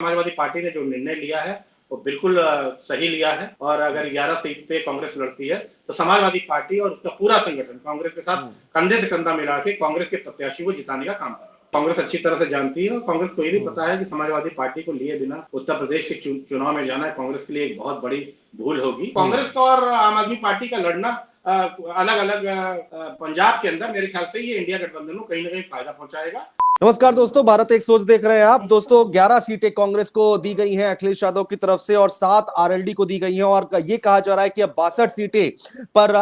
Samajwadi party ने जो निर्णय लिया है वो बिल्कुल सही लिया है और अगर 11 सीट पे कांग्रेस लड़ती है तो समाजवादी पार्टी और उसका पूरा संगठन कांग्रेस के साथ कंधे से कंधा मिला के कांग्रेस के प्रत्याशी को जिताने का काम कर रहा है। कांग्रेस अच्छी तरह से जानती है और कांग्रेस को ये भी पता है कि समाजवादी पार्टी को लिए बिना उत्तर प्रदेश के चुनाव में जाना कांग्रेस के लिए एक बहुत बड़ी भूल होगी। कांग्रेस का और आम आदमी पार्टी का लड़ना अलग अलग पंजाब के अंदर मेरे ख्याल से ये इंडिया गठबंधन को कहीं ना कहीं फायदा पहुंचाएगा। नमस्कार दोस्तों, भारत एक सोच देख रहे हैं आप। दोस्तों 11 सीटें कांग्रेस को दी गई हैं अखिलेश यादव की तरफ से और 7 आरएलडी को दी गई हैं और ये कहा जा रहा है कि अब 62 सीटें पर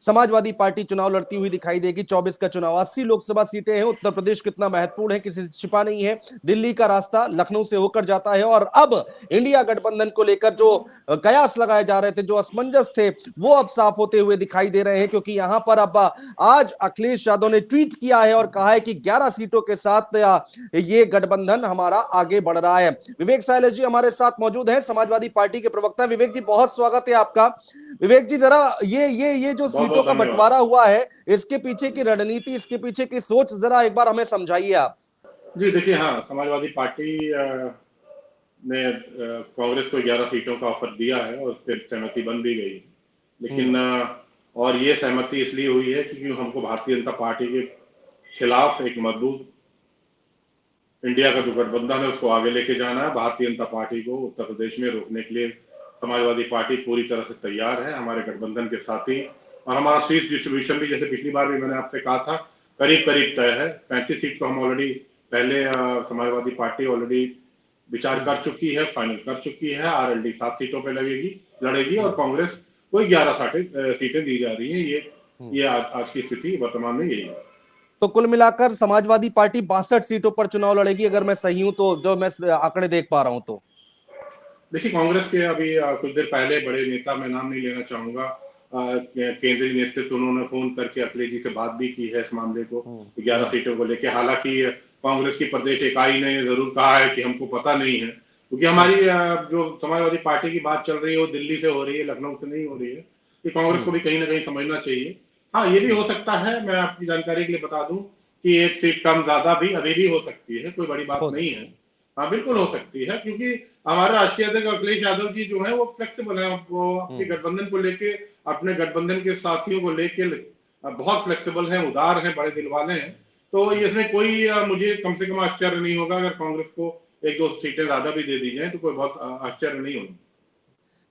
समाजवादी पार्टी चुनाव लड़ती हुई दिखाई देगी। 24 का चुनाव, 80 लोकसभा सीटें हैं। उत्तर प्रदेश कितना महत्वपूर्ण है किसी से छिपा नहीं है। दिल्ली का रास्ता लखनऊ से होकर जाता है और अब इंडिया गठबंधन को लेकर जो कयास लगाए जा रहे थे, जो असमंजस थे, वो अब साफ होते हुए दिखाई दे रहे हैं क्योंकि यहां पर अब आज अखिलेश यादव ने ट्वीट किया है और कहा है कि 11 सीटों के साथ ये गठबंधन हमारा आगे बढ़ रहा है। विवेक सायले जी हमारे साथ मौजूद हैं, समाजवादी पार्टी के प्रवक्ता। विवेक जी, बहुत स्वागत है आपका। विवेक जी, जरा ये जो सीटों का बंटवारा हुआ है, इसके पीछे की रणनीति, इसके पीछे की सोच जरा एक बार हमें समझाइए आप। जी देखिए, हाँ, समाजवादी पार्टी ने कांग्रेस को 11 सीटों का ऑफर दिया है और उस पर सहमति बन भी गई, लेकिन और ये सहमति इसलिए हुई है क्योंकि हमको भारतीय जनता पार्टी के खिलाफ एक मजबूत इंडिया का जो गठबंधन है उसको आगे लेके जाना है। भारतीय जनता पार्टी को उत्तर प्रदेश में रोकने के लिए समाजवादी पार्टी पूरी तरह से तैयार है, हमारे गठबंधन के साथी। और हमारा सीट डिस्ट्रीब्यूशन भी, जैसे पिछली बार भी मैंने आपसे कहा था, करीब करीब तय है। 35 सीट तो हम ऑलरेडी पहले समाजवादी पार्टी ऑलरेडी विचार कर चुकी है, फाइनल कर चुकी है। आरएलडी 7 सीटों पे लड़ेगी और कांग्रेस को 11 सीटें दी जा रही है। ये आज की स्थिति वर्तमान में यही है। तो कुल मिलाकर समाजवादी पार्टी 62 सीटों पर चुनाव लड़ेगी, अगर मैं सही हूं तो, जो मैं आंकड़े देख पा रहा हूं तो। देखिए, कांग्रेस के अभी कुछ देर पहले बड़े नेता, मैं नाम नहीं लेना चाहूंगा, केंद्रीय नेतृत्व, उन्होंने फोन करके अखिलेश जी से बात भी की है इस मामले को 11 सीटों को लेकर। हालांकि कांग्रेस की प्रदेश इकाई ने जरूर कहा है कि हमको पता नहीं है, क्योंकि हमारी जो समाजवादी पार्टी की बात चल रही है वो दिल्ली से हो रही है, लखनऊ से नहीं हो रही है। कि कांग्रेस को भी कहीं ना कहीं समझना चाहिए। हाँ, ये भी हो सकता है, मैं आपकी जानकारी के लिए बता दूं कि 1 सीट कम ज्यादा भी अभी भी हो सकती है, कोई बड़ी बात नहीं है। हाँ, बिल्कुल हो सकती है, क्योंकि हमारे राष्ट्रीय अध्यक्ष अखिलेश यादव जी जो है वो फ्लेक्सिबल है। वो अपने गठबंधन को लेके, अपने गठबंधन के साथियों को लेके बहुत फ्लेक्सिबल हैं, उदार हैं, बड़े दिल वाले हैं। तो इसमें कोई मुझे कम से कम आश्चर्य नहीं होगा अगर कांग्रेस को 1-2 सीटें ज्यादा भी दे दी जाए, तो कोई बहुत आश्चर्य नहीं होगा।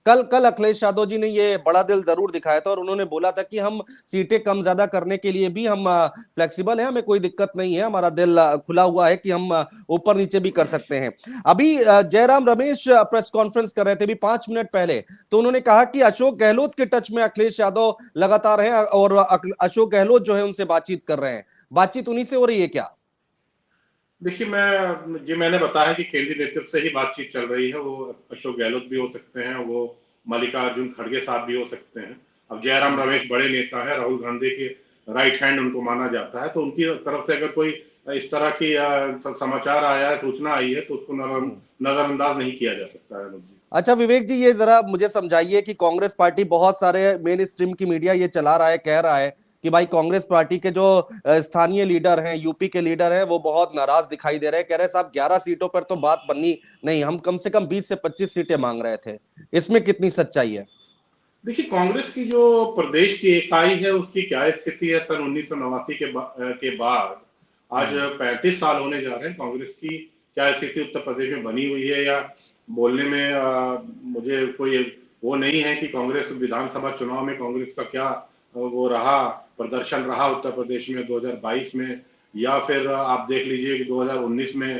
कल अखिलेश यादव जी ने ये बड़ा दिल जरूर दिखाया था और उन्होंने बोला था कि हम सीटें कम ज्यादा करने के लिए भी हम फ्लेक्सिबल हैं, हमें कोई दिक्कत नहीं है, हमारा दिल खुला हुआ है कि हम ऊपर नीचे भी कर सकते हैं। अभी जयराम रमेश प्रेस कॉन्फ्रेंस कर रहे थे अभी 5 मिनट पहले, तो उन्होंने कहा कि अशोक गहलोत के टच में अखिलेश यादव लगातार हैं और अशोक गहलोत जो है उनसे बातचीत कर रहे हैं। बातचीत उन्हीं से हो रही है क्या? देखिए, मैंने बताया कि केंद्रीय नेतृत्व से ही बातचीत चल रही है। वो अशोक गहलोत भी हो सकते हैं, वो मल्लिकार्जुन खड़गे साहब भी हो सकते हैं। अब जयराम रमेश बड़े नेता है, राहुल गांधी के राइट हैंड उनको माना जाता है, तो उनकी तरफ से अगर कोई इस तरह की समाचार आया है, सूचना आई है, तो उसको नजरअंदाज नहीं किया जा सकता है। अच्छा विवेक जी, ये जरा मुझे समझाइए कि कांग्रेस पार्टी, बहुत सारे मेन स्ट्रीम की मीडिया ये चला रहा है, कह रहा है कि भाई कांग्रेस पार्टी के जो स्थानीय लीडर हैं, यूपी के लीडर हैं, वो बहुत नाराज दिखाई दे रहे हैं। कह रहे हैं साहब 11 सीटों पर तो बात बननी नहीं, हम कम से कम 20 से 25 सीटें मांग रहे थे। इसमें कितनी सच्चाई है? देखिए, कांग्रेस की जो प्रदेश की इकाई है उसकी क्या स्थिति है सन 1989 के बाद आज 35 साल होने जा रहे हैं। कांग्रेस की क्या स्थिति उत्तर प्रदेश में बनी हुई है, या बोलने में मुझे कोई वो नहीं है कि कांग्रेस विधानसभा चुनाव में कांग्रेस का क्या वो रहा, प्रदर्शन रहा उत्तर प्रदेश में 2022 में, या फिर आप देख लीजिए कि 2019 में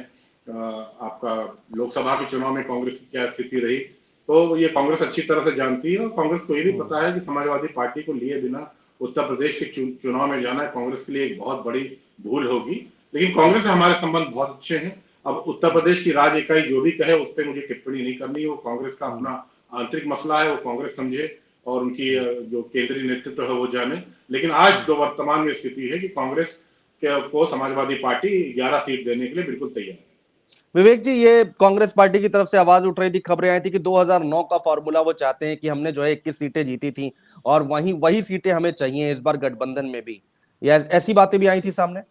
आपका लोकसभा के चुनाव में कांग्रेस की क्या स्थिति रही। तो ये कांग्रेस अच्छी तरह से जानती है और कांग्रेस को ये भी पता है कि समाजवादी पार्टी को लिए बिना उत्तर प्रदेश के चुनाव में जाना कांग्रेस के लिए एक बहुत बड़ी भूल होगी। लेकिन कांग्रेस से हमारे संबंध बहुत अच्छे हैं। अब उत्तर प्रदेश की राज इकाई जो भी कहे उस पर मुझे टिप्पणी नहीं करनी है, वो कांग्रेस का अपना आंतरिक मसला है, वो कांग्रेस समझे और उनकी जो केंद्रीय नेतृत्व है वो जाने। लेकिन आज जो वर्तमान में स्थिति है कि कांग्रेस को समाजवादी पार्टी 11 सीट देने के लिए बिल्कुल तैयार है। विवेक जी, ये कांग्रेस पार्टी की तरफ से आवाज उठ रही थी, खबरें आई थी कि 2009 का फॉर्मूला वो चाहते हैं कि हमने जो है 21 सीटें जीती थी और वही सीटें हमें चाहिए इस बार गठबंधन में भी। ये ऐसी बातें भी आई थी सामने?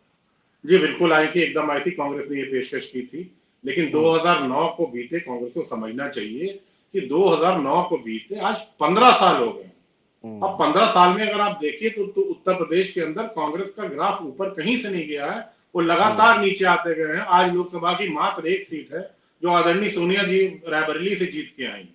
जी बिल्कुल आई थी, एकदम आई थी। कांग्रेस ने ये पेशकश की थी, लेकिन 2009 को बीते कांग्रेस को समझना चाहिए कि 2009 को बीते आज 15 साल हो गए। अब 15 साल में अगर आप देखिए तो उत्तर प्रदेश के अंदर कांग्रेस का ग्राफ ऊपर कहीं से नहीं गया है, वो लगातार नीचे आते गए हैं। आज लोकसभा की मात्र एक सीट है जो आदरणीय सोनिया जी रायबरेली से जीत के आई।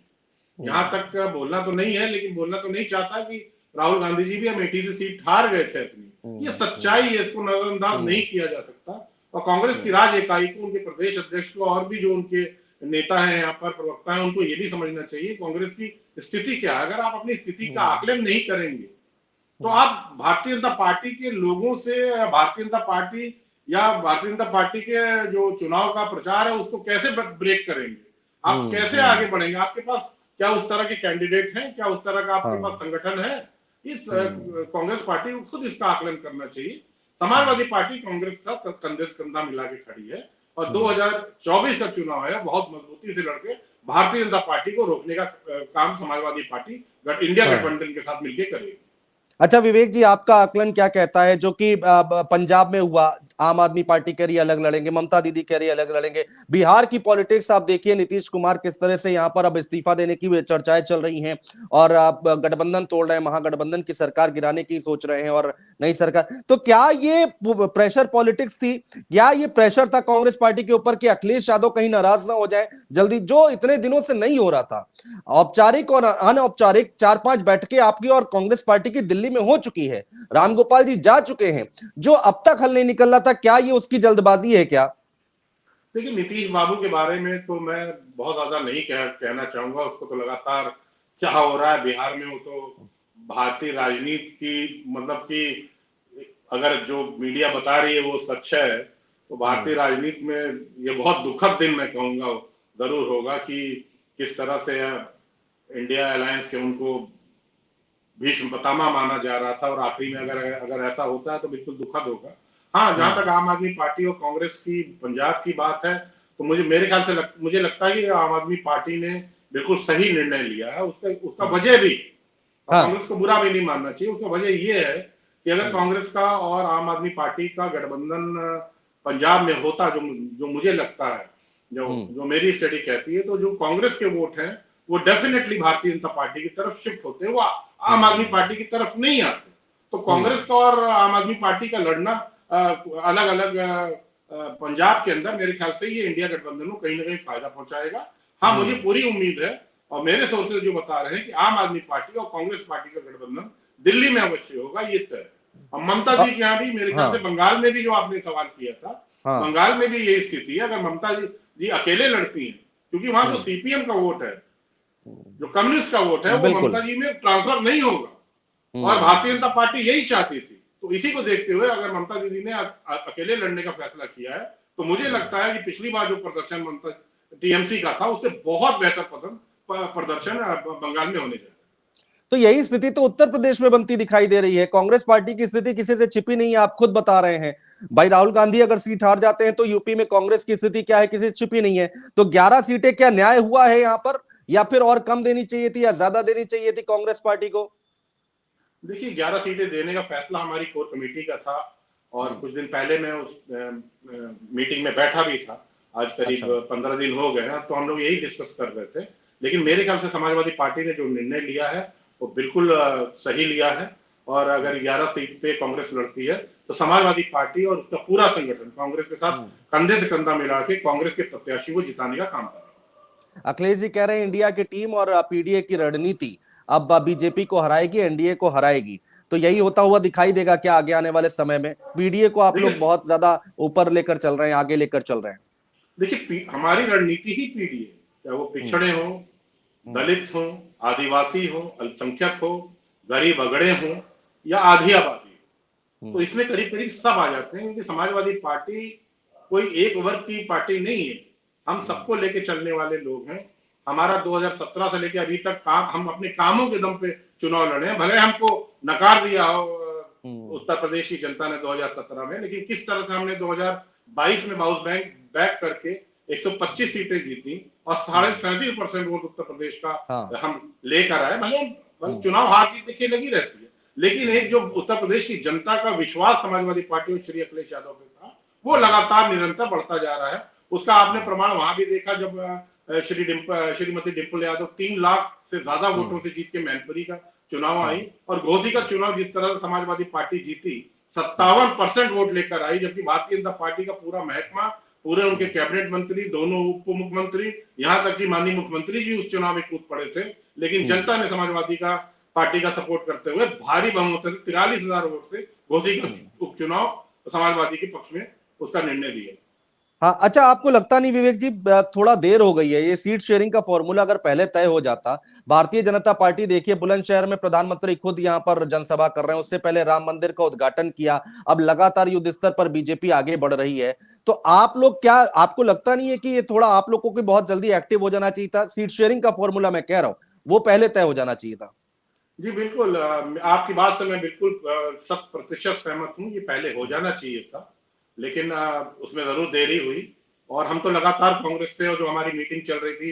यहाँ तक बोलना तो नहीं है, लेकिन बोलना तो नहीं चाहता कि राहुल गांधी जी भी अमेठी से सीट हार गए थे अपनी। ये सच्चाई है, इसको नजरअंदाज नहीं किया जा सकता। और कांग्रेस की राज इकाई को, उनके प्रदेश अध्यक्ष को और भी जो उनके नेता हैं यहाँ पर, प्रवक्ता हैं, उनको ये भी समझना चाहिए कांग्रेस की स्थिति क्या है। अगर आप अपनी स्थिति का आकलन नहीं करेंगे तो आप भारतीय जनता पार्टी के लोगों से, भारतीय जनता पार्टी या भारतीय जनता पार्टी के जो चुनाव का प्रचार है उसको कैसे ब्रेक करेंगे, आप कैसे आगे बढ़ेंगे? आपके पास क्या उस तरह के कैंडिडेट हैं? क्या उस तरह का आपके पास संगठन है? इस कांग्रेस पार्टी को खुद इसका आकलन करना चाहिए। समाजवादी पार्टी कांग्रेस के साथ कंधे से कंधा मिला के खड़ी है और 2024 का चुनाव है बहुत मजबूती से लड़के भारतीय जनता पार्टी को रोकने का काम समाजवादी पार्टी इंडिया गठबंधन के साथ मिलकर करेगी। अच्छा विवेक जी, आपका आकलन क्या कहता है जो कि पंजाब में हुआ? आम आदमी पार्टी कह रही अलग लड़ेंगे, ममता दीदी कह रही अलग लड़ेंगे। बिहार की पॉलिटिक्स आप देखिए, नीतीश कुमार किस तरह से यहाँ पर अब इस्तीफा देने की चर्चाएं चल रही हैं और आप गठबंधन तोड़ रहे हैं, महागठबंधन की सरकार गिराने की सोच रहे हैं और नई सरकार। तो क्या ये प्रेशर पॉलिटिक्स थी या ये प्रेशर था कांग्रेस पार्टी के ऊपर कि अखिलेश यादव कहीं नाराज ना हो जाए जल्दी, जो इतने दिनों से नहीं हो रहा था? औपचारिक और अनौपचारिक 4-5 बैठकें आपकी और कांग्रेस पार्टी की दिल्ली में हो चुकी है, रामगोपाल जी जा चुके हैं, जो अब तक हल नहीं निकल रहा था, क्या ये उसकी जल्दबाजी है क्या? देखिए, नीतीश बाबू के बारे में तो मैं बहुत ज्यादा नहीं कहना चाहूंगा। उसको तो लगातार क्या हो रहा है बिहार में, वो तो भारतीय राजनीति की, मतलब कि अगर जो मीडिया बता रही है वो सच है तो भारतीय राजनीति में ये बहुत दुखद दिन मैं कहूंगा जरूर होगा कि किस तरह से इंडिया अलायंस के उनको भीष्म पितामह माना जा रहा था और आखिरी में अगर ऐसा होता है तो बिल्कुल दुखद होगा। हाँ, जहां तक आम आदमी पार्टी और कांग्रेस की पंजाब की बात है तो मेरे ख्याल से मुझे लगता है कि आम आदमी पार्टी ने बिल्कुल सही निर्णय लिया है। उसका वजह भी, कांग्रेस को बुरा भी नहीं मानना चाहिए, उसका वजह ये है कि अगर कांग्रेस का और आम आदमी पार्टी का गठबंधन पंजाब में होता, जो मुझे लगता है, जो मेरी स्टडी कहती है, तो जो कांग्रेस के वोट हैं वो डेफिनेटली भारतीय जनता पार्टी की तरफ शिफ्ट होते हैं, वो आम आदमी पार्टी की तरफ नहीं आते। तो कांग्रेस का और आम आदमी पार्टी का लड़ना अलग अलग पंजाब के अंदर मेरे ख्याल से ये इंडिया गठबंधन को कहीं ना कहीं फायदा पहुंचाएगा। हाँ, मुझे पूरी उम्मीद है और मेरे सोर्सेज जो बता रहे हैं कि आम आदमी पार्टी और कांग्रेस पार्टी का गठबंधन दिल्ली में अवश्य होगा, ये तय है। अब ममता जी के यहाँ भी मेरे ख्याल से बंगाल में भी जो आपने सवाल किया था, बंगाल में भी यही स्थिति है। अगर ममता जी अकेले लड़ती हैं, क्योंकि वहां जो सीपीएम का वोट है, जो कम्युनिस्ट का वोट है, वो ममता जी में ट्रांसफर नहीं होगा और भारतीय जनता पार्टी यही चाहती थी। तो इसी को देखते हुए अगर ममता दीदी ने अकेले लड़ने का फैसला किया है तो मुझे लगता है कि पिछली बार जो प्रदर्शन ममता टीएमसी का था उससे बहुत बेहतर प्रदर्शन बंगाल में होने चाहिए। तो यही स्थिति तो उत्तर प्रदेश में बनती दिखाई दे रही है। कांग्रेस पार्टी की स्थिति किसी से छिपी नहीं है, आप खुद बता रहे हैं। भाई राहुल गांधी अगर सीट हार जाते हैं तो यूपी में कांग्रेस की स्थिति क्या है, किसी से छिपी नहीं है। तो 11 सीटें क्या न्याय हुआ है यहाँ पर, या फिर और कम देनी चाहिए थी या ज्यादा देनी चाहिए थी कांग्रेस पार्टी को? देखिए, 11 सीटें देने का फैसला हमारी कोर कमेटी का था और कुछ दिन पहले मैं उस मीटिंग में बैठा भी था। आज करीब 15 दिन हो गए हैं, तो हम लोग यही डिस्कस कर रहे थे। लेकिन मेरे ख्याल से समाजवादी पार्टी ने जो निर्णय लिया है वो बिल्कुल सही लिया है और अगर 11 सीट पे कांग्रेस लड़ती है तो समाजवादी पार्टी और उसका पूरा संगठन कांग्रेस के साथ कंधे से कंधा मिला के कांग्रेस के प्रत्याशी को जिताने का काम कर रहा है। अखिलेश जी कह रहे हैं इंडिया की टीम और पीडीए की रणनीति अब बीजेपी को हराएगी, एनडीए को हराएगी। तो यही होता हुआ दिखाई देगा क्या आगे आने वाले समय में? पीडीए को आप लोग बहुत ज्यादा ऊपर लेकर चल रहे हैं, आगे लेकर चल रहे हैं। देखिए, हमारी रणनीति ही पीडीए, चाहे वो पिछड़े हो, दलित हो, आदिवासी हो, अल्पसंख्यक हो, गरीब अगड़े हो या आधी आबादी हो, तो इसमें करीब करीब सब आ जाते हैं। क्योंकि समाजवादी पार्टी कोई एक वर्ग की पार्टी नहीं है, हम सबको लेके चलने वाले लोग हैं। हमारा 2017 से लेकर अभी तक हम अपने कामों के दम पे चुनाव लड़े हैं। भले हमको नकार दिया हो उत्तर प्रदेश की जनता ने 2017 में, लेकिन किस तरह से हमने 2022 में बाउंस बैक करके 125 सीटें जीती और 37.5% वोट उत्तर प्रदेश का हम लेकर आए। भले चुनाव हार जीत देखिए लगी रहती है, लेकिन एक जो उत्तर प्रदेश की जनता का विश्वास समाजवादी पार्टी और श्री अखिलेश यादव पे था वो लगातार निरंतर बढ़ता जा रहा है उसका आपने प्रमाण वहां भी देखा जब श्रीमती डिम्पल यादव 3 लाख से ज्यादा वोटों से जीत के मैनपुरी का चुनाव आई, और घोसी का चुनाव जिस तरह से समाजवादी पार्टी जीती 57% वोट लेकर आई, जबकि भारतीय जनता पार्टी का पूरा महकमा, पूरे उनके कैबिनेट मंत्री, दोनों उप मुख्यमंत्री, यहाँ तक कि माननीय मुख्यमंत्री जी उस चुनाव में कूद पड़े थे, लेकिन जनता ने समाजवादी पार्टी का सपोर्ट करते हुए भारी बहुमत से 43,000 वोट से घोसी का उपचुनाव समाजवादी के पक्ष में उसका निर्णय दिया। हाँ, अच्छा, आपको लगता नहीं विवेक जी थोड़ा देर हो गई है? ये सीट शेयरिंग का फॉर्मूला अगर पहले तय हो जाता, भारतीय जनता पार्टी देखिए बुलंदशहर में प्रधानमंत्री खुद यहाँ पर जनसभा कर रहे हैं, उससे पहले राम मंदिर का उद्घाटन किया, अब लगातार युद्ध स्तर पर बीजेपी आगे बढ़ रही है, तो आप लोग क्या, आपको लगता नहीं है कि ये थोड़ा आप लोगों को बहुत जल्दी एक्टिव हो जाना चाहिए था? सीट शेयरिंग का फॉर्मूला मैं कह रहा हूं, वो पहले तय हो जाना चाहिए था। जी बिल्कुल, आपकी बात से मैं बिल्कुल 100% सहमत हूँ, ये पहले हो जाना चाहिए था, लेकिन उसमें जरूर देरी हुई। और हम तो लगातार कांग्रेस से, और जो हमारी मीटिंग चल रही थी,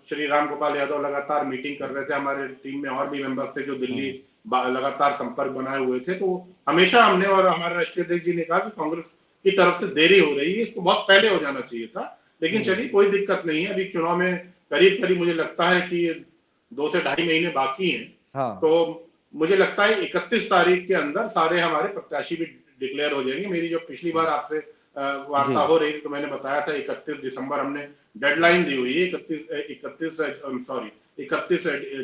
श्री राम गोपाल यादव लगातार मीटिंग कर रहे थे, हमारे टीम में और भी मेंबर्स थे जो दिल्ली लगातार संपर्क बनाए हुए थे, तो हमेशा हमने और हमारे राष्ट्रीय अध्यक्ष जी ने कहा कि कांग्रेस की तरफ से देरी हो रही है, इसको बहुत पहले हो जाना चाहिए था। लेकिन चलिए, कोई दिक्कत नहीं है, अभी चुनाव में करीब करीब मुझे लगता है कि 2 से ढाई महीने बाकी हैं। हाँ। तो मुझे लगता है 31 तारीख के अंदर सारे हमारे प्रत्याशी भी डिक्लेयर हो जाएंगे। मेरी जो पिछली बार आपसे वार्ता हो रही थी तो मैंने बताया था 31 दिसंबर हमने डेडलाइन दी हुई है, 31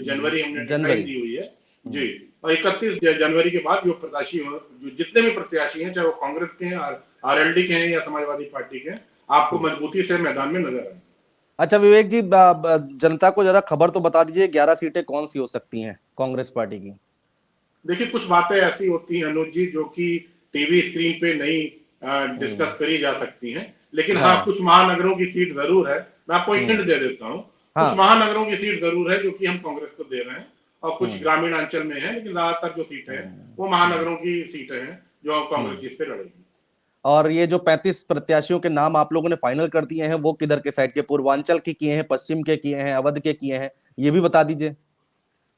जनवरी हमने डेडलाइन दी हुई है जी। और 31 जनवरी के बाद जो प्रत्याशी हो, जो जितने भी प्रत्याशी हैं, चाहे वो कांग्रेस के हैं, आरएलडी के हैं या समाजवादी पार्टी के हैं, आपको मजबूती से मैदान में नजर आए। अच्छा विवेक जी, जनता को जरा खबर तो बता दीजिए, 11 सीटें कौन सी हो सकती हैं कांग्रेस पार्टी की? देखिए, कुछ बातें ऐसी होती हैं अनुज जी जो कि टीवी स्क्रीन पे नहीं डिस्कस करी जा सकती हैं, लेकिन हाँ, कुछ महानगरों की सीट जरूर है। मैं आपको एक हिंट दे देता हूँ, कुछ महानगरों की सीट जरूर है जो कि हम कांग्रेस को दे रहे हैं, और कुछ ग्रामीण अंचल में है, लेकिन ज्यादातर जो सीटें हैं वो महानगरों की सीटें हैं जो कांग्रेस जिस पे लड़ेगी। और ये जो 35 प्रत्याशियों के नाम आप लोगों ने फाइनल कर दिए हैं, वो किधर के साइड के? पूर्वांचल के किए हैं, पश्चिम के किए हैं, अवध के किए हैं, ये भी बता दीजिए।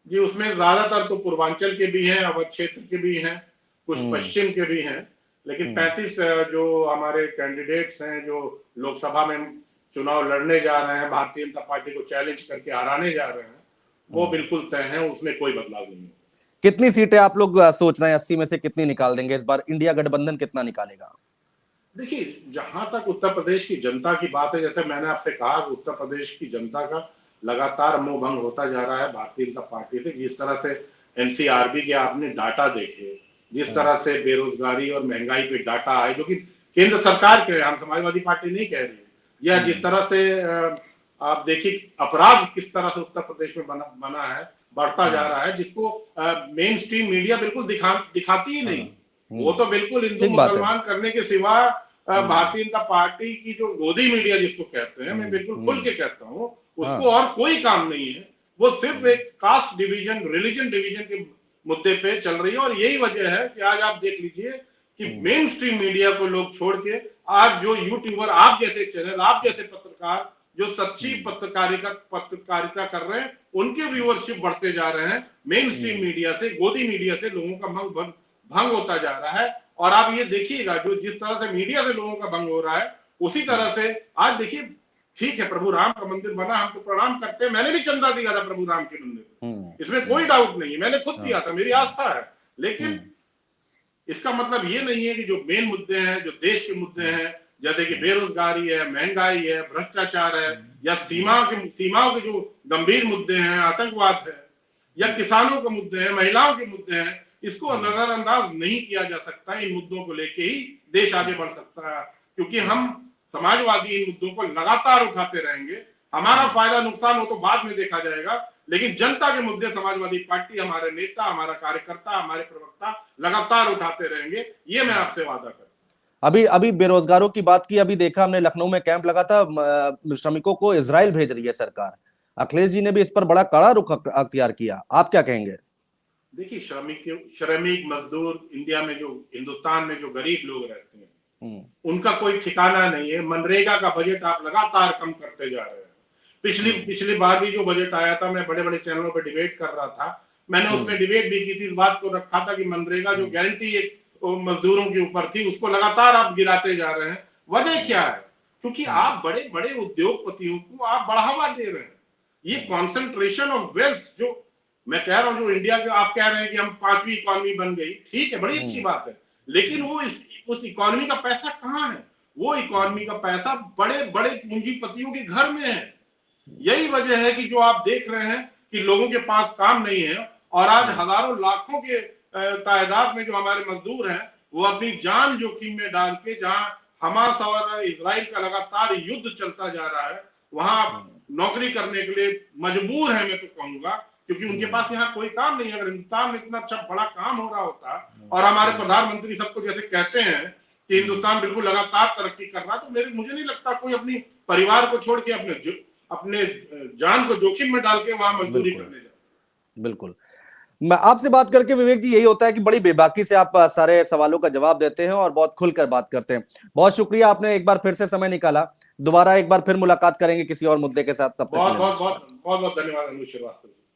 जी, उसमें ज्यादातर तो पूर्वांचल के भी हैं, अवध क्षेत्र के भी हैं, कुछ पश्चिम के भी हैं, लेकिन 35 जो हमारे कैंडिडेट्स हैं जो लोकसभा में चुनाव लड़ने जा रहे हैं, भारतीय जनता पार्टी को चैलेंज करके हराने जा रहे हैं, वो बिल्कुल तय है, उसमें कोई बदलाव नहीं है। कितनी सीटें आप लोग सोच रहे हैं? 80 में से कितनी निकाल देंगे इस बार? इंडिया गठबंधन कितना निकालेगा? देखिए, जहां तक उत्तर प्रदेश की जनता की बात है, जैसे मैंने आपसे कहा, उत्तर प्रदेश की जनता का लगातार मोह भंग होता जा रहा है भारतीय जनता पार्टी से। जिस तरह से एनसीआरबी के आपने डाटा देखे, जिस तरह से बेरोजगारी और महंगाई पे डाटा आए, जो कि केंद्र सरकार के, हम समाजवादी पार्टी नहीं कह रही, या जिस तरह से आप देखिए अपराध किस तरह से उत्तर प्रदेश में बना है, बढ़ता जा रहा है, जिसको मेन स्ट्रीम मीडिया बिल्कुल दिखाती ही नहीं। वो तो बिल्कुल हिंदू मुसलमान करने के सिवा भारतीय जनता पार्टी की जो गोदी मीडिया जिसको कहते हैं, मैं बिल्कुल खुल के कहता हूँ, उसको और कोई काम नहीं है। वो सिर्फ एक कास्ट डिवीजन, रिलीजन डिवीजन के मुद्दे पे चल रही है, और यही वजह है कि आज आप देख लीजिए कि मेन स्ट्रीम मीडिया को लोग छोड़ के आज जो यूट्यूबर, आप जैसे चैनल, आप जैसे पत्रकार जो सच्ची पत्रकारिता कर रहे हैं, उनके व्यूअरशिप बढ़ते जा रहे हैं। मेन स्ट्रीम मीडिया से, गोदी मीडिया से लोगों का भंग होता जा रहा है। और आप ये देखिएगा, जो जिस तरह से मीडिया से लोगों का भंग हो रहा है, उसी तरह से आज देखिए, ठीक है, प्रभु राम का मंदिर बना, हम तो प्रणाम करते हैं, मैंने भी चंदा दिया था प्रभु राम के मंदिर, इसमें कोई डाउट नहीं है, मैंने खुद दिया था, मेरी आस्था है। लेकिन इसका मतलब ये नहीं है कि जो मेन मुद्दे हैं, जो देश के मुद्दे हैं, जैसे कि बेरोजगारी है, महंगाई है, भ्रष्टाचार है, या सीमाओं के जो गंभीर मुद्दे हैं, आतंकवाद है, या किसानों के मुद्दे हैं, महिलाओं के मुद्दे हैं, इसको नजरअंदाज नहीं किया जा सकता। इन मुद्दों को लेके ही देश आगे बढ़ सकता है, क्योंकि हम समाजवादी इन मुद्दों को लगातार उठाते रहेंगे। हमारा फायदा नुकसान हो तो बाद में देखा जाएगा, लेकिन जनता के मुद्दे समाजवादी पार्टी, हमारे नेता, हमारा कार्यकर्ता, हमारे प्रवक्ता लगातार उठाते रहेंगे, ये मैं आपसे वादा करता हूं। अभी बेरोजगारों की बात की, अभी देखा हमने लखनऊ में कैंप लगा था, श्रमिकों को इजराइल भेज रही है सरकार। अखिलेश जी ने भी इस पर बड़ा कड़ा रुख अख्तियार किया, आप क्या कहेंगे? देखिए, श्रमिक मजदूर इंडिया में, जो हिंदुस्तान में जो गरीब लोग रहते हैं, उनका कोई ठिकाना नहीं है। मनरेगा का बजट आप लगातार कम करते जा रहे हैं। पिछली बार भी जो बजट आया था, मैं बड़े बड़े चैनलों पर डिबेट कर रहा था, मैंने उसमें डिबेट भी की थी, इस बात को रखा था कि मनरेगा जो गारंटी एक मजदूरों के ऊपर थी, उसको लगातार आप गिराते जा रहे हैं। वजह क्या है? क्योंकि आप बड़े बड़े उद्योगपतियों को आप बढ़ावा दे रहे हैं। ये कॉन्सेंट्रेशन ऑफ वेल्थ, जो मैं कह रहा हूं, जो इंडिया के आप कह रहे हैं कि हम 5वीं इकोनॉमी बन गई, ठीक है, बड़ी अच्छी बात है, लेकिन वो उस इकोनॉमी का पैसा कहां है? वो इकोनॉमी का पैसा बड़े बड़े पूंजीपतियों के घर में है। यही वजह है कि जो आप देख रहे हैं कि लोगों के पास काम नहीं है, और आज हजारों लाखों के तादाद में जो हमारे मजदूर हैं वो अपनी जान जोखिम में डाल के, जहां हमास और इजराइल का लगातार युद्ध चलता जा रहा है, वहां नौकरी करने के लिए मजबूर है, मैं तो कहूंगा, क्योंकि उनके पास यहाँ कोई काम नहीं है। अगर हिंदुस्तान में इतना अच्छा बड़ा काम हो रहा होता और हमारे प्रधानमंत्री सबको जैसे कहते हैं कि हिंदुस्तान बिल्कुल लगातार तरक्की कर रहा, तो मुझे नहीं लगता कोई अपनी परिवार को छोड़ के अपने जान को जोखिम में डाल के वहां मजदूरी करने जाए। बिल्कुल। मैं आपसे बात करके विवेक जी, यही होता है कि बड़ी बेबाकी से आप सारे सवालों का जवाब देते हैं और बहुत खुलकर बात करते हैं। बहुत शुक्रिया, आपने एक बार फिर से समय निकाला। दोबारा एक बार फिर मुलाकात करेंगे किसी और मुद्दे के साथ। तब तक बहुत बहुत बहुत बहुत बहुत धन्यवाद अनुज श्रीवास्तव।